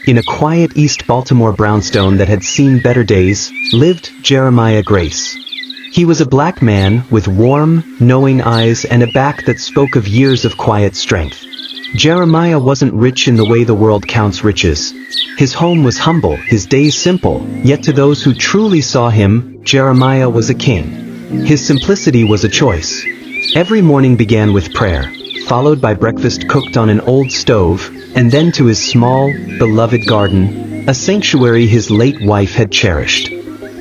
In a quiet East Baltimore brownstone that had seen better days, lived Jeremiah Grace. He was a black man with warm, knowing eyes and a back that spoke of years of quiet strength. Jeremiah wasn't rich in the way the world counts riches. His home was humble, his days simple, yet to those who truly saw him, Jeremiah was a king. His simplicity was a choice. Every morning began with prayer, followed by breakfast cooked on an old stove, and then to his small, beloved garden, a sanctuary his late wife had cherished.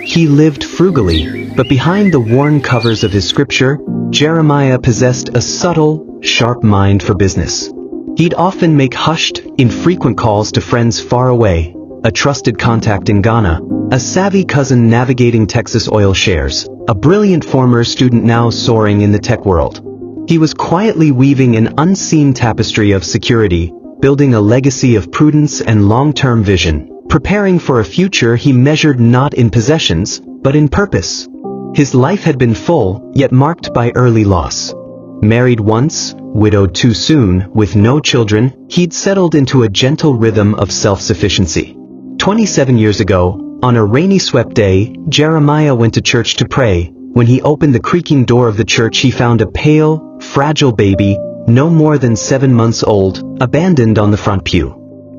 He lived frugally, but behind the worn covers of his scripture, Jeremiah possessed a subtle, sharp mind for business. He'd often make hushed, infrequent calls to friends far away, a trusted contact in Ghana, a savvy cousin navigating Texas oil shares, a brilliant former student now soaring in the tech world. He was quietly weaving an unseen tapestry of security, building a legacy of prudence and long-term vision, preparing for a future he measured not in possessions, but in purpose. His life had been full, yet marked by early loss. Married once, widowed too soon, with no children, he'd settled into a gentle rhythm of self-sufficiency. 27 years ago, on a rainy swept day, Jeremiah went to church to pray. When he opened the creaking door of the church, he found a pale, fragile baby, no more than 7 months old, abandoned on the front pew.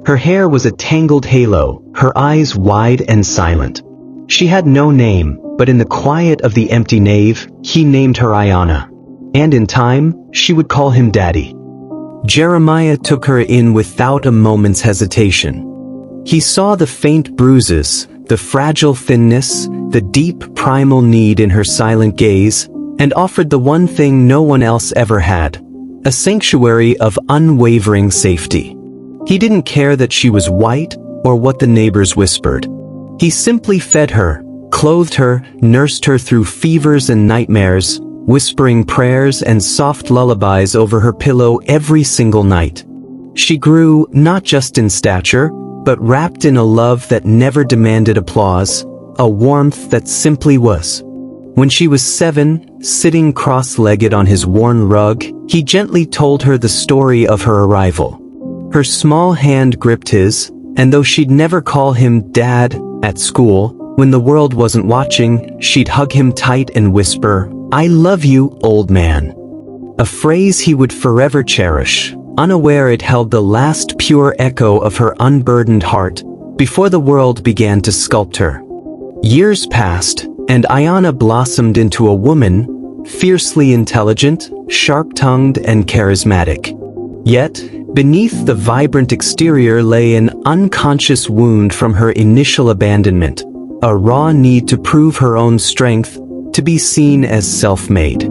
Her hair was a tangled halo, her eyes wide and silent. She had no name, but in the quiet of the empty nave, he named her Ayanna. And in time, she would call him Daddy. Jeremiah took her in without a moment's hesitation. He saw the faint bruises, the fragile thinness, the deep primal need in her silent gaze, and offered the one thing no one else ever had, a sanctuary of unwavering safety. He didn't care that she was white or what the neighbors whispered. He simply fed her, clothed her, nursed her through fevers and nightmares, whispering prayers and soft lullabies over her pillow every single night. She grew not just in stature, but wrapped in a love that never demanded applause, a warmth that simply was. When she was 7, sitting cross-legged on his worn rug, he gently told her the story of her arrival. Her small hand gripped his, and though she'd never call him Dad at school, when the world wasn't watching, she'd hug him tight and whisper, "I love you, old man." A phrase he would forever cherish, unaware it held the last pure echo of her unburdened heart, before the world began to sculpt her. Years passed, and Ayanna blossomed into a woman, fiercely intelligent, sharp-tongued, and charismatic. Yet, beneath the vibrant exterior lay an unconscious wound from her initial abandonment, a raw need to prove her own strength, to be seen as self-made.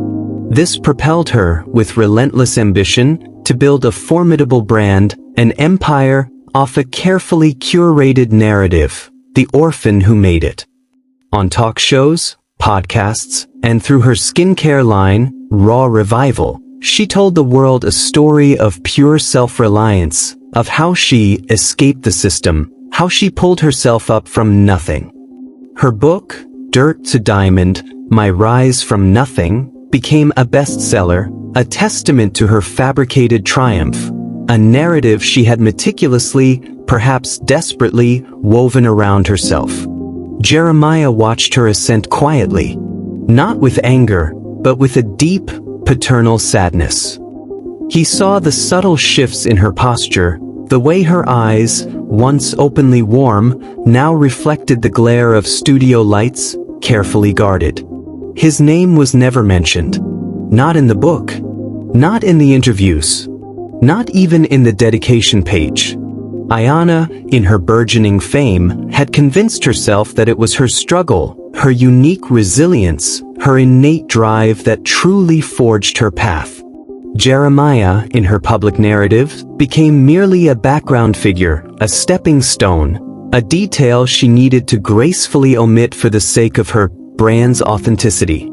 This propelled her, with relentless ambition, to build a formidable brand, an empire, off a carefully curated narrative, the orphan who made it. On talk shows, podcasts, and through her skincare line, Raw Revival, she told the world a story of pure self-reliance, of how she escaped the system, how she pulled herself up from nothing. Her book, Dirt to Diamond, My Rise from Nothing, became a bestseller, a testament to her fabricated triumph, a narrative she had meticulously, perhaps desperately, woven around herself. Jeremiah watched her ascent quietly, not with anger, but with a deep, paternal sadness. He saw the subtle shifts in her posture, the way her eyes, once openly warm, now reflected the glare of studio lights, carefully guarded. His name was never mentioned. Not in the book. Not in the interviews. Not even in the dedication page. Ayanna, in her burgeoning fame, had convinced herself that it was her struggle, her unique resilience, her innate drive that truly forged her path. Jeremiah, in her public narrative, became merely a background figure, a stepping stone, a detail she needed to gracefully omit for the sake of her brand's authenticity.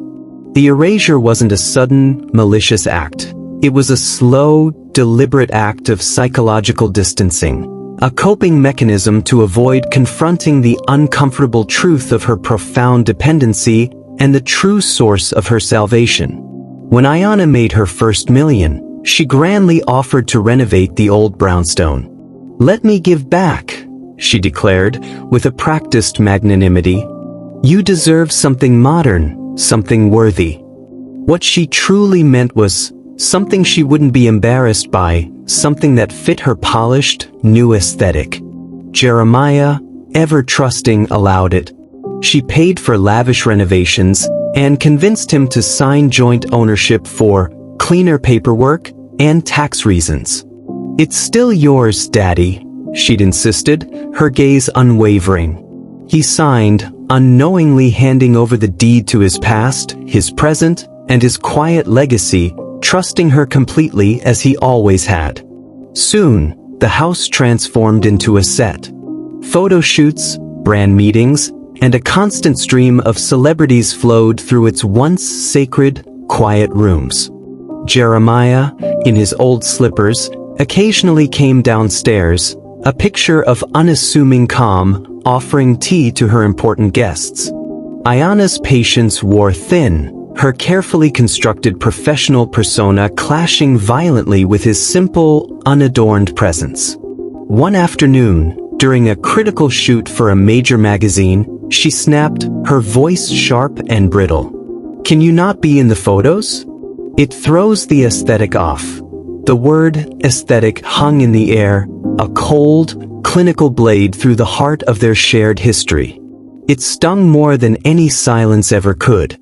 The erasure wasn't a sudden, malicious act. It was a slow, deliberate act of psychological distancing, a coping mechanism to avoid confronting the uncomfortable truth of her profound dependency and the true source of her salvation. When Ayanna made her first million, she grandly offered to renovate the old brownstone. "Let me give back," she declared, with a practiced magnanimity. "You deserve something modern, something worthy." What she truly meant was something she wouldn't be embarrassed by, something that fit her polished, new aesthetic. Jeremiah, ever trusting, allowed it. She paid for lavish renovations and convinced him to sign joint ownership for cleaner paperwork and tax reasons. "It's still yours, Daddy," she'd insisted, her gaze unwavering. He signed, unknowingly handing over the deed to his past, his present, and his quiet legacy, trusting her completely as he always had. Soon, the house transformed into a set. Photo shoots, brand meetings, and a constant stream of celebrities flowed through its once sacred, quiet rooms. Jeremiah, in his old slippers, occasionally came downstairs, a picture of unassuming calm, offering tea to her important guests. Ayana's patience wore thin, her carefully constructed professional persona clashing violently with his simple, unadorned presence. One afternoon, during a critical shoot for a major magazine, she snapped, her voice sharp and brittle. "Can you not be in the photos? It throws the aesthetic off." The word aesthetic hung in the air, a cold, clinical blade through the heart of their shared history. It stung more than any silence ever could.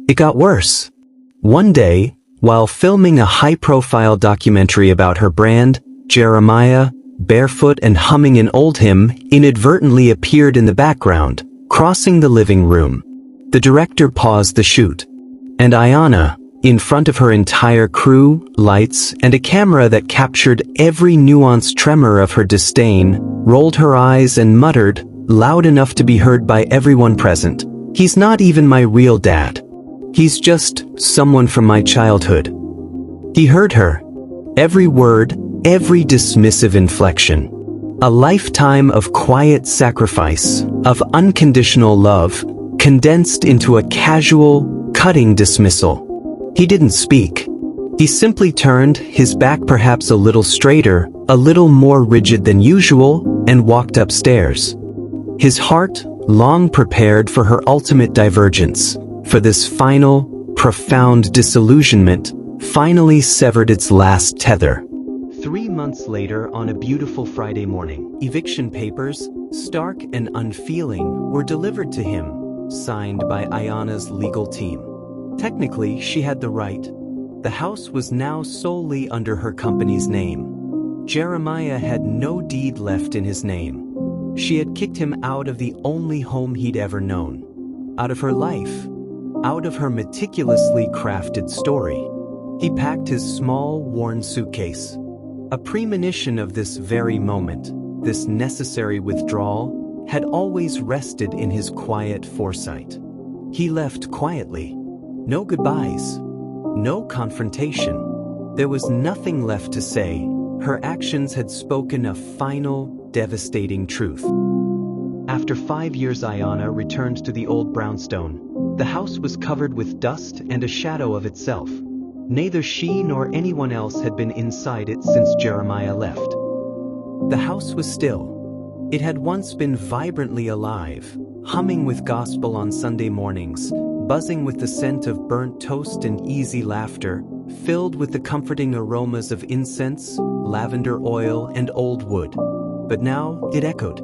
It got worse. One day, while filming a high-profile documentary about her brand, Jeremiah, barefoot and humming an old hymn, inadvertently appeared in the background, crossing the living room. The director paused the shoot. And Ayana, in front of her entire crew, lights, and a camera that captured every nuanced tremor of her disdain, rolled her eyes and muttered, loud enough to be heard by everyone present, "He's not even my real dad. He's just someone from my childhood." He heard her. Every word, every dismissive inflection. A lifetime of quiet sacrifice, of unconditional love, condensed into a casual, cutting dismissal. He didn't speak. He simply turned, his back perhaps a little straighter, a little more rigid than usual, and walked upstairs. His heart, long prepared for her ultimate divergence, for this final, profound disillusionment, finally severed its last tether. 3 months later, on a beautiful Friday morning, eviction papers, stark and unfeeling, were delivered to him, signed by Ayana's legal team. Technically, she had the right. The house was now solely under her company's name. Jeremiah had no deed left in his name. She had kicked him out of the only home he'd ever known. Out of her life. Out of her meticulously crafted story. He packed his small, worn suitcase. A premonition of this very moment, this necessary withdrawal, had always rested in his quiet foresight. He left quietly. No goodbyes. No confrontation. There was nothing left to say. Her actions had spoken a final, devastating truth. After 5 years, Ayana returned to the old brownstone. The house was covered with dust and a shadow of itself. Neither she nor anyone else had been inside it since Jeremiah left. The house was still. It had once been vibrantly alive, humming with gospel on Sunday mornings, buzzing with the scent of burnt toast and easy laughter, filled with the comforting aromas of incense, lavender oil, and old wood. But now it echoed,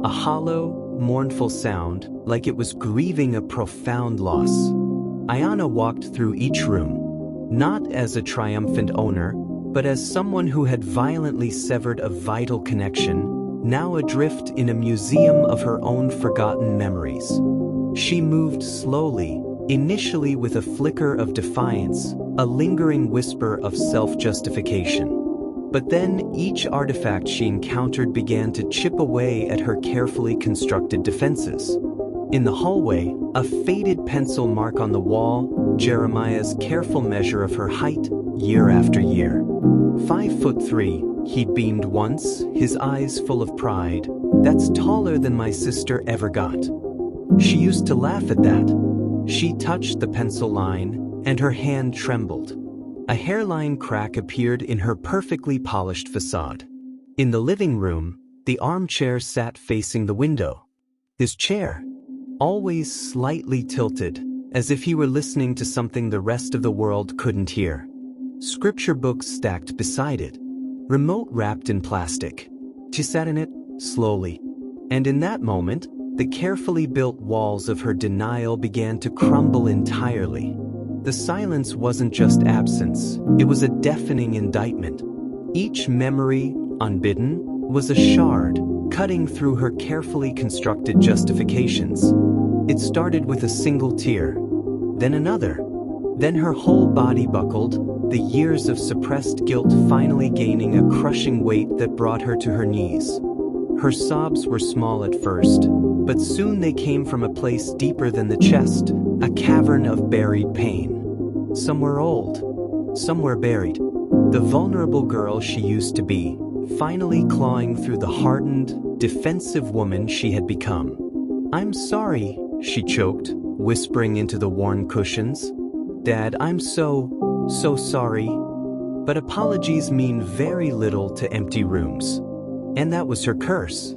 a hollow, mournful sound, like it was grieving a profound loss. Ayana walked through each room, not as a triumphant owner, but as someone who had violently severed a vital connection, now adrift in a museum of her own forgotten memories. She moved slowly, initially with a flicker of defiance, a lingering whisper of self-justification. But then each artifact she encountered began to chip away at her carefully constructed defenses. In the hallway, a faded pencil mark on the wall, Jeremiah's careful measure of her height, year after year. 5'3", he'd beamed once, his eyes full of pride. "That's taller than my sister ever got." She used to laugh at that. She touched the pencil line, and her hand trembled. A hairline crack appeared in her perfectly polished facade. In the living room, The armchair sat facing the window. His chair, always slightly tilted, as if he were listening to something the rest of the world couldn't hear. Scripture books stacked beside it, remote wrapped in plastic. She sat in it, slowly. And in that moment, the carefully built walls of her denial began to crumble entirely. The silence wasn't just absence, it was a deafening indictment. Each memory, unbidden, was a shard, cutting through her carefully constructed justifications. It started with a single tear, then another. Then her whole body buckled, the years of suppressed guilt finally gaining a crushing weight that brought her to her knees. Her sobs were small at first, but soon they came from a place deeper than the chest, a cavern of buried pain. Somewhere old, somewhere buried. The vulnerable girl she used to be, finally clawing through the hardened, defensive woman she had become. "I'm sorry," she choked, whispering into the worn cushions. "Dad, I'm so sorry." But apologies mean very little to empty rooms. And that was her curse.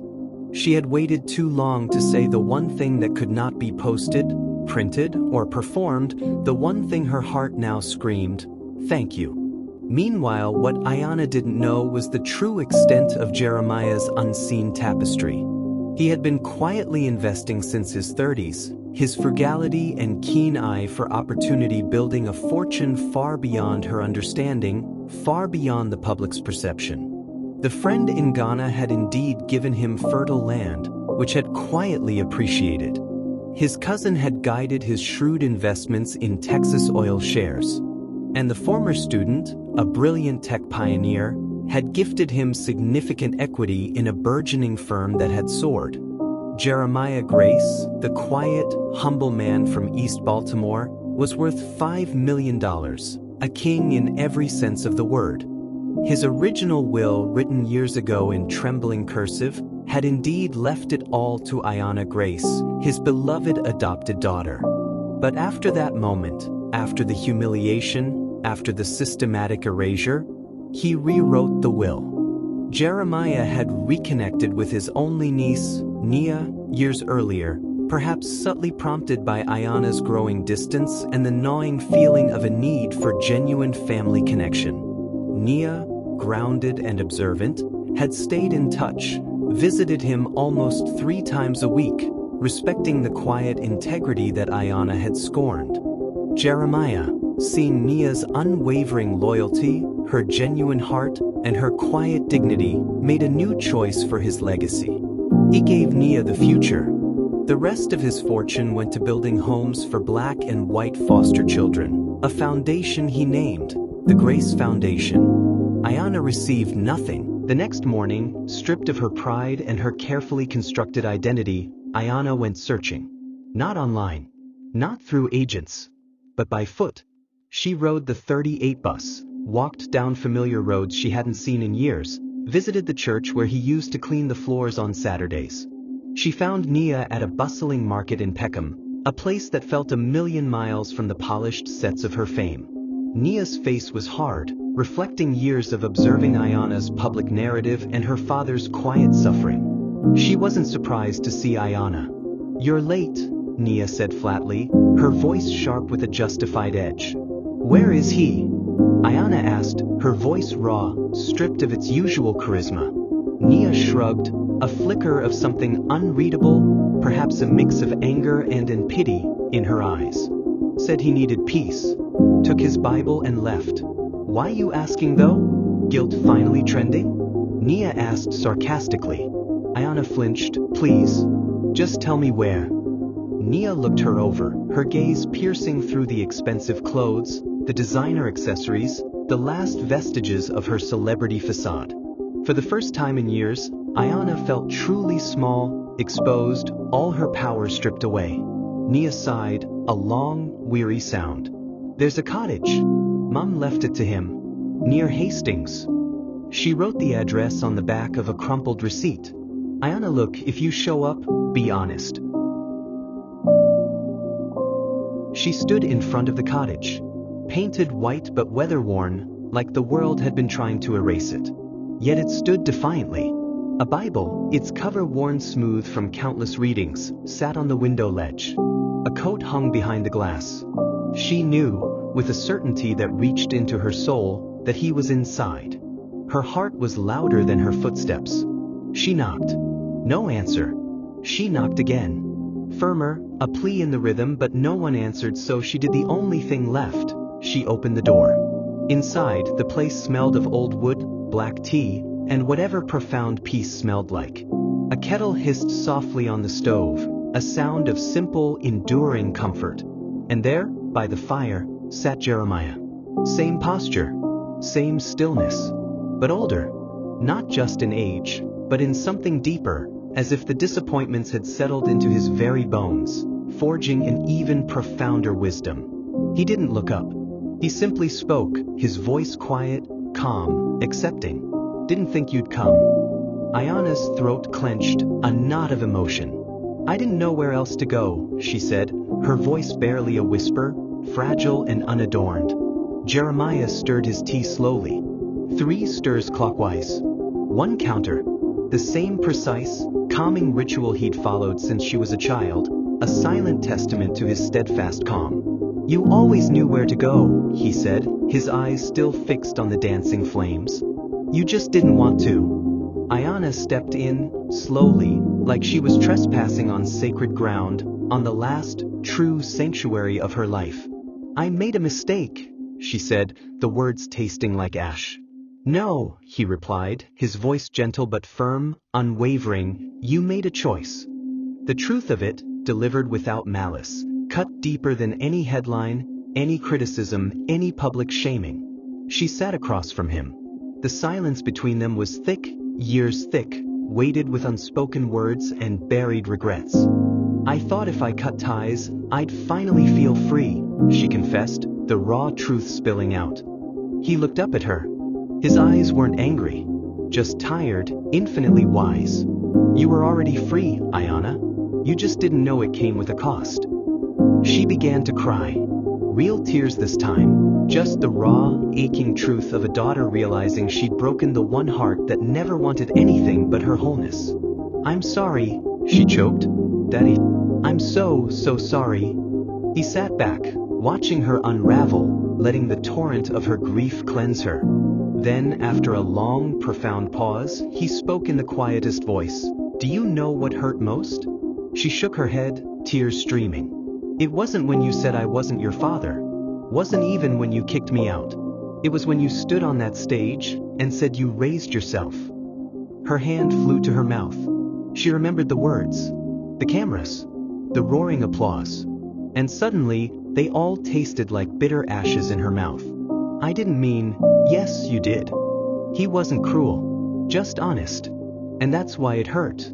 She had waited too long to say the one thing that could not be posted, printed, or performed, the one thing her heart now screamed, "Thank you." Meanwhile, what Ayanna didn't know was the true extent of Jeremiah's unseen tapestry. He had been quietly investing since his 30s, his frugality and keen eye for opportunity building a fortune far beyond her understanding, far beyond the public's perception. The friend in Ghana had indeed given him fertile land, which had quietly appreciated. His cousin had guided his shrewd investments in Texas oil shares. And the former student, a brilliant tech pioneer, had gifted him significant equity in a burgeoning firm that had soared. Jeremiah Grace, the quiet, humble man from East Baltimore, was worth $5 million, a king in every sense of the word. His original will, written years ago in trembling cursive, had indeed left it all to Ayanna Grace, his beloved adopted daughter. But after that moment, after the humiliation, after the systematic erasure, he rewrote the will. Jeremiah had reconnected with his only niece, Nia, years earlier, perhaps subtly prompted by Ayanna's growing distance and the gnawing feeling of a need for genuine family connection. Nia, grounded and observant, had stayed in touch, visited him almost 3 times a week, respecting the quiet integrity that Ayanna had scorned. Jeremiah, seeing Nia's unwavering loyalty, her genuine heart, and her quiet dignity, made a new choice for his legacy. He gave Nia the future. The rest of his fortune went to building homes for black and white foster children, a foundation he named the Grace Foundation. Ayanna received nothing. The next morning, stripped of her pride and her carefully constructed identity, Ayanna went searching. Not online, not through agents, but by foot. She rode the 38 bus, walked down familiar roads she hadn't seen in years, visited the church where he used to clean the floors on Saturdays. She found Nia at a bustling market in Peckham, a place that felt a million miles from the polished sets of her fame. Nia's face was hard, reflecting years of observing Ayanna's public narrative and her father's quiet suffering. She wasn't surprised to see Ayanna. "You're late," Nia said flatly, her voice sharp with a justified edge. "Where is he?" Ayanna asked, her voice raw, stripped of its usual charisma. Nia shrugged, a flicker of something unreadable, perhaps a mix of anger and pity, in her eyes. "Said he needed peace. Took his Bible and left." "Why you asking though? Guilt finally trending?" Nia asked sarcastically. Ayanna flinched. "Please, just tell me where." Nia looked her over, her gaze piercing through the expensive clothes, the designer accessories, the last vestiges of her celebrity facade. For the first time in years, Ayanna felt truly small, exposed, all her power stripped away. Nia sighed, a long, weary sound. "There's a cottage. Mom left it to him. Near Hastings." She wrote the address on the back of a crumpled receipt. "Ayanna, look, if you show up, be honest." She stood in front of the cottage, painted white but weather-worn, like the world had been trying to erase it. Yet it stood defiantly. A Bible, its cover worn smooth from countless readings, sat on the window ledge. A coat hung behind the glass. She knew, with a certainty that reached into her soul, that he was inside. Her heart was louder than her footsteps. She knocked. No answer. She knocked again. Firmer, a plea in the rhythm, but no one answered, so she did the only thing left. She opened the door. Inside, the place smelled of old wood, black tea, and whatever profound peace smelled like. A kettle hissed softly on the stove, a sound of simple, enduring comfort. And there, by the fire, sat Jeremiah. Same posture, same stillness, but older. Not just in age, but in something deeper, as if the disappointments had settled into his very bones, forging an even profounder wisdom. He didn't look up. He simply spoke, his voice quiet, calm, accepting. Didn't think you'd come. Ayana's throat clenched, a knot of emotion. I didn't know where else to go, she said, her voice barely a whisper, fragile and unadorned. Jeremiah stirred his tea slowly. 3 stirs clockwise. 1 counter. The same precise, calming ritual he'd followed since she was a child, a silent testament to his steadfast calm. You always knew where to go, he said, his eyes still fixed on the dancing flames. You just didn't want to. Ayana stepped in, slowly, like she was trespassing on sacred ground, on the last, true sanctuary of her life. I made a mistake, she said, the words tasting like ash. No, he replied, his voice gentle but firm, unwavering, you made a choice. The truth of it, delivered without malice, cut deeper than any headline, any criticism, any public shaming. She sat across from him. The silence between them was thick, years thick, weighted with unspoken words and buried regrets. I thought if I cut ties, I'd finally feel free, she confessed, the raw truth spilling out. He looked up at her. His eyes weren't angry, just tired, infinitely wise. You were already free, Ayana. You just didn't know it came with a cost. She began to cry. Real tears this time, just the raw, aching truth of a daughter realizing she'd broken the one heart that never wanted anything but her wholeness. I'm sorry, she choked. Daddy, I'm so sorry. He sat back, watching her unravel, letting the torrent of her grief cleanse her. Then, after a long, profound pause, he spoke in the quietest voice. Do you know what hurt most? She shook her head, tears streaming. It wasn't when you said I wasn't your father. Wasn't even when you kicked me out. It was when you stood on that stage and said you raised yourself. Her hand flew to her mouth. She remembered the words, the cameras, the roaring applause. And suddenly, they all tasted like bitter ashes in her mouth. I didn't mean, yes, you did. He wasn't cruel, just honest. And that's why it hurt.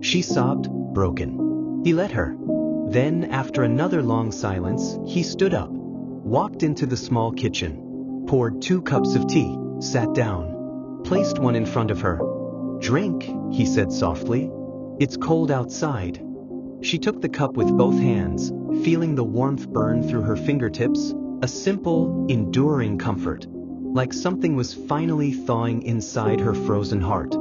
She sobbed, broken. He let her. Then, after another long silence, he stood up, walked into the small kitchen, poured 2 cups of tea, sat down, placed one in front of her. Drink, he said softly. It's cold outside. She took the cup with both hands, feeling the warmth burn through her fingertips, a simple, enduring comfort, like something was finally thawing inside her frozen heart.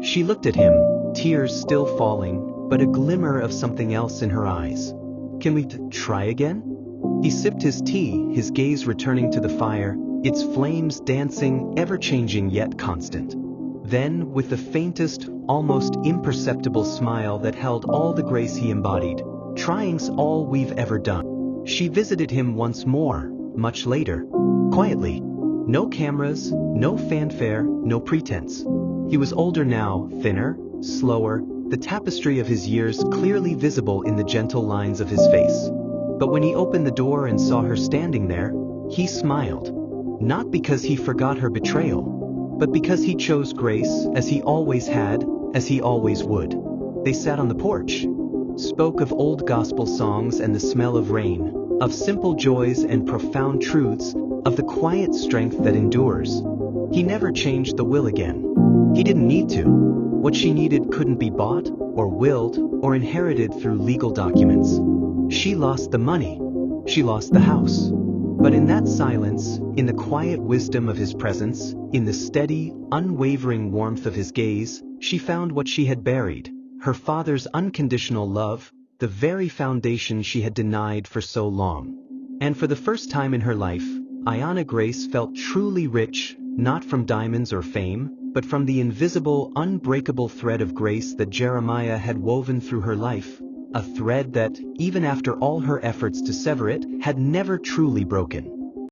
She looked at him, tears still falling, but a glimmer of something else in her eyes. Can we try again? He sipped his tea, his gaze returning to the fire, its flames dancing, ever-changing yet constant. Then, with the faintest, almost imperceptible smile that held all the grace he embodied, trying's all we've ever done. She visited him once more, much later, quietly. No cameras, no fanfare, no pretense. He was older now, thinner, slower, the tapestry of his years clearly visible in the gentle lines of his face. But when he opened the door and saw her standing there, he smiled. Not because he forgot her betrayal, but because he chose grace, as he always had, as he always would. They sat on the porch, spoke of old gospel songs and the smell of rain, of simple joys and profound truths, of the quiet strength that endures. He never changed the will again. He didn't need to. What she needed couldn't be bought, or willed, or inherited through legal documents. She lost the money. She lost the house. But in that silence, in the quiet wisdom of his presence, in the steady, unwavering warmth of his gaze, she found what she had buried, her father's unconditional love, the very foundation she had denied for so long. And for the first time in her life, Ayanna Grace felt truly rich, not from diamonds or fame, but from the invisible, unbreakable thread of grace that Jeremiah had woven through her life, a thread that, even after all her efforts to sever it, had never truly broken.